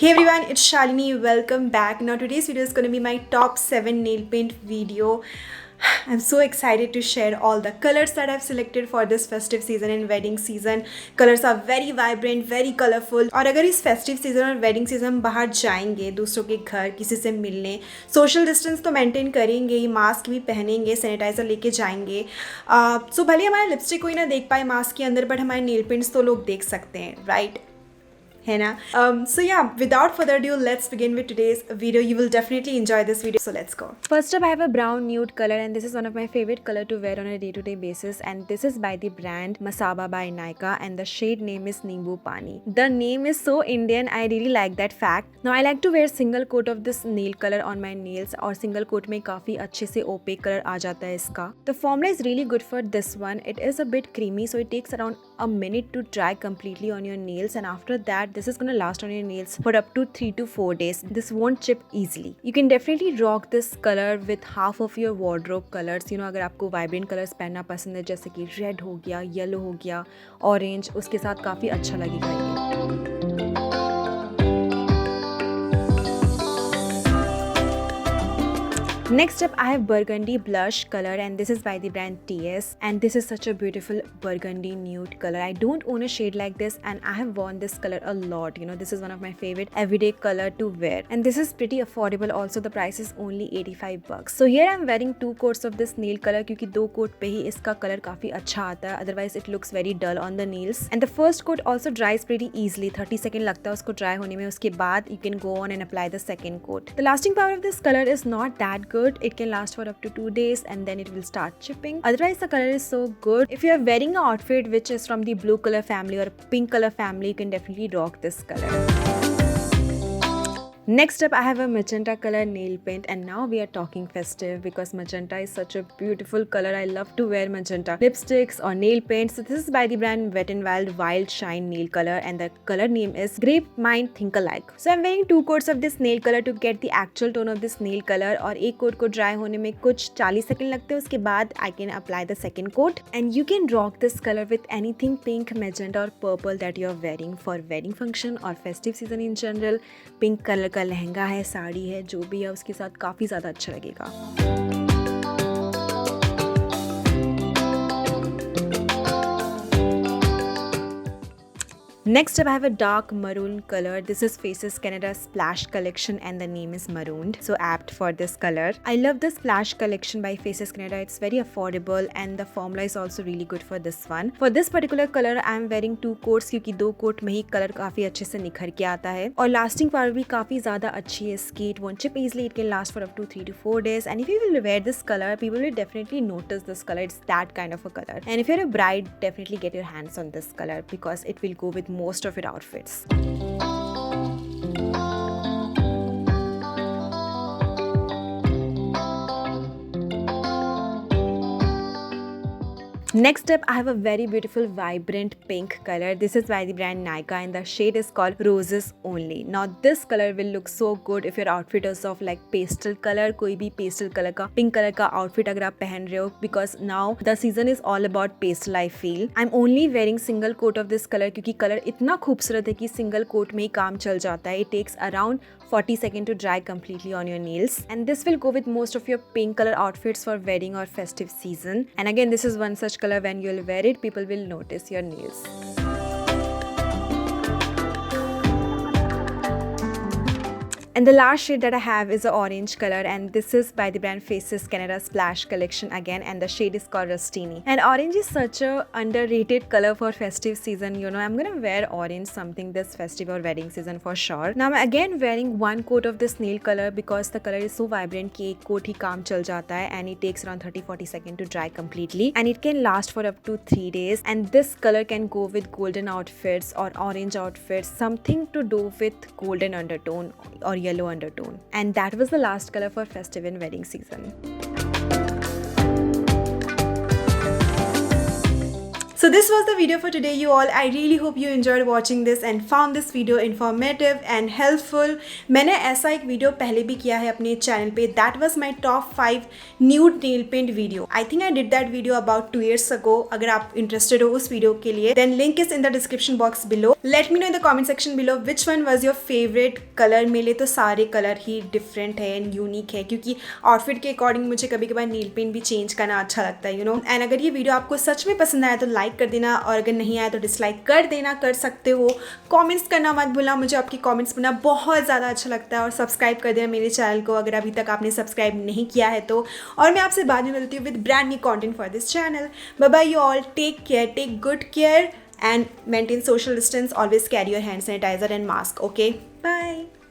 Hey everyone, it's Shalini. Welcome back. Now today's video is going to be my top 7 nail paint video. I'm so excited to share all the colors that I've selected for this festive season and wedding season. Colors are very vibrant, very colorful. और अगर इस festive season और wedding season हम बाहर जाएंगे दूसरों के घर किसी से मिलने, social distance तो maintain करेंगे ही, मास्क भी पहनेंगे, सैनिटाइजर लेके जाएंगे. सो भले हमारे लिपस्टिक कोई ना देख पाए मास्क के अंदर, बट हमारे नेल पेंट्स तो लोग देख सकते हैं, राइट? है ना? So yeah, without further ado, let's begin with today's video. You will definitely enjoy this video, so let's go. First up, I have a brown nude color, and this is one of my favorite color to wear on a day-to-day basis, and this is by the brand Masaba by Nykaa, and the shade name is Nimbu Pani. The name is so Indian, I really like that fact. Now I like to wear single coat of this nail color on my nails, और single coat में काफी अच्छे से opaque color आ जाता है इसका. The formula is really good for this one. It is a bit creamy, so it takes around a minute to dry completely on your nails, and after that this is gonna last on your nails for up to 3 to 4 days. This won't chip easily. You can definitely rock this color with half of your wardrobe colors. You know, अगर आपको vibrant colors पहनना पसंद है, जैसे कि red हो गया, yellow हो गया, orange, उसके साथ काफी अच्छा लगेगा ये. Next up, I have burgundy blush color, and this is by the brand TS, and this is such a beautiful burgundy nude color. I don't own a shade like this, and I have worn this color a lot. You know, this is one of my favorite everyday color to wear, and this is pretty affordable also. The price is only 85 bucks. So here I'm wearing 2 coats of this nail color क्योंकि 2 coat पे ही इसका color काफी अच्छा आता है. Otherwise it looks very dull on the nails. And the first coat also dries pretty easily. 30 seconds लगता है उसको dry होने में. उसके बाद you can go on and apply the second coat. The lasting power of this color is not that good. It can last for up to 2 days and then it will start chipping. Otherwise the color is so good. If you are wearing an outfit which is from the blue color family or pink color family, you can definitely rock this color. Next up, I have a magenta color nail paint, and now we are talking festive because magenta is such a beautiful color. I love to wear magenta lipsticks or nail paints. So this is by the brand Wet n Wild Wild Shine nail color, and the color name is Grape Mind Think Alike. So I'm wearing 2 coats of this nail color to get the actual tone of this nail color, और एक coat को dry होने में कुछ 40 second लगते हैं. उसके बाद I can apply the second coat, and you can rock this color with anything pink, magenta or purple that you're wearing for wedding function or festive season in general. Pink color का लहंगा है, साड़ी है, जो भी है उसके साथ काफी ज्यादा अच्छा लगेगा. Next up, I have a dark maroon color. This is Faces Canada Splash collection, and the name is Marooned, so apt for this color. I love the Splash collection by Faces Canada. It's very affordable and the formula is also really good for this one. For this particular color, I am wearing 2 coats क्योंकि 2 coat में ही color काफी अच्छे से निखर के आता है, और lasting power भी काफी ज्यादा अच्छी है इसकी. It won't chip easily. It can last for up to 3 to 4 days, and if you will wear this color, people will definitely notice this color. It's that kind of a color, and if you're a bride, definitely get your hands on this color because it will go with most of your outfits. Next up, I have a very beautiful vibrant pink color. This is by the brand Nykaa, and the shade is called Roses Only. Now this color will look so good if your outfit is of like pastel color. कोई भी pastel color का pink color का outfit अगर आप पहन रहे हो, because now the season is all about pastel. I feel I'm only wearing single coat of this color क्योंकि color इतना खूबसूरत है कि single coat में ही काम चल जाता है. It takes around 40 seconds to dry completely on your nails, and this will go with most of your pink color outfits for wedding or festive season. And again, this is one such color. When you'll wear it, people will notice your nails. And the last shade that I have is an orange color, and this is by the brand Faces Canada Splash collection again, and the shade is called Rustini. And orange is such a underrated color for festive season. You know, I'm gonna wear orange something this festive or wedding season for sure. Now I'm again wearing 1 coat of this nail color because the color is so vibrant कि एक coat ही काम चल जाता है, and it takes around 30-40 seconds to dry completely, and it can last for up to 3 days. And this color can go with golden outfits or orange outfits, something to do with golden undertone or yellow undertone. And that was the last color for festive and wedding season. So this was the video for today, you all. I really hope you enjoyed watching this and found this video informative and helpful. मैंने ऐसा एक video पहले भी किया है अपने channel पे. That was my top 5 nude nail paint video. I think I did that video about 2 years ago. अगर आप interested हो उस वीडियो के लिए, then link is in the description box below. Let me know in the comment section below which one was your favorite color. मेरे लिए तो सारे कलर ही डिफरेंट है एंड यूनिक है, क्योंकि आउटफिट के अकॉर्डिंग मुझे कभी कभार नील पेंट भी चेंज करना अच्छा लगता है, यू नो. एंड अगर ये वीडियो आपको सच में पसंद आया तो लाइक कर देना, और अगर नहीं आया तो डिसलाइक कर देना, कर सकते हो. कमेंट्स करना मत भूलना, मुझे आपकी कमेंट्स पढ़ना बहुत ज़्यादा अच्छा लगता है. और सब्सक्राइब कर देना मेरे चैनल को अगर अभी तक आपने सब्सक्राइब नहीं किया है तो. और मैं आपसे बाद में मिलती हूँ with brand new content for this channel. Bye bye you all, take care, take good care and maintain social distance. Always carry your hand sanitizer and mask. Okay, bye.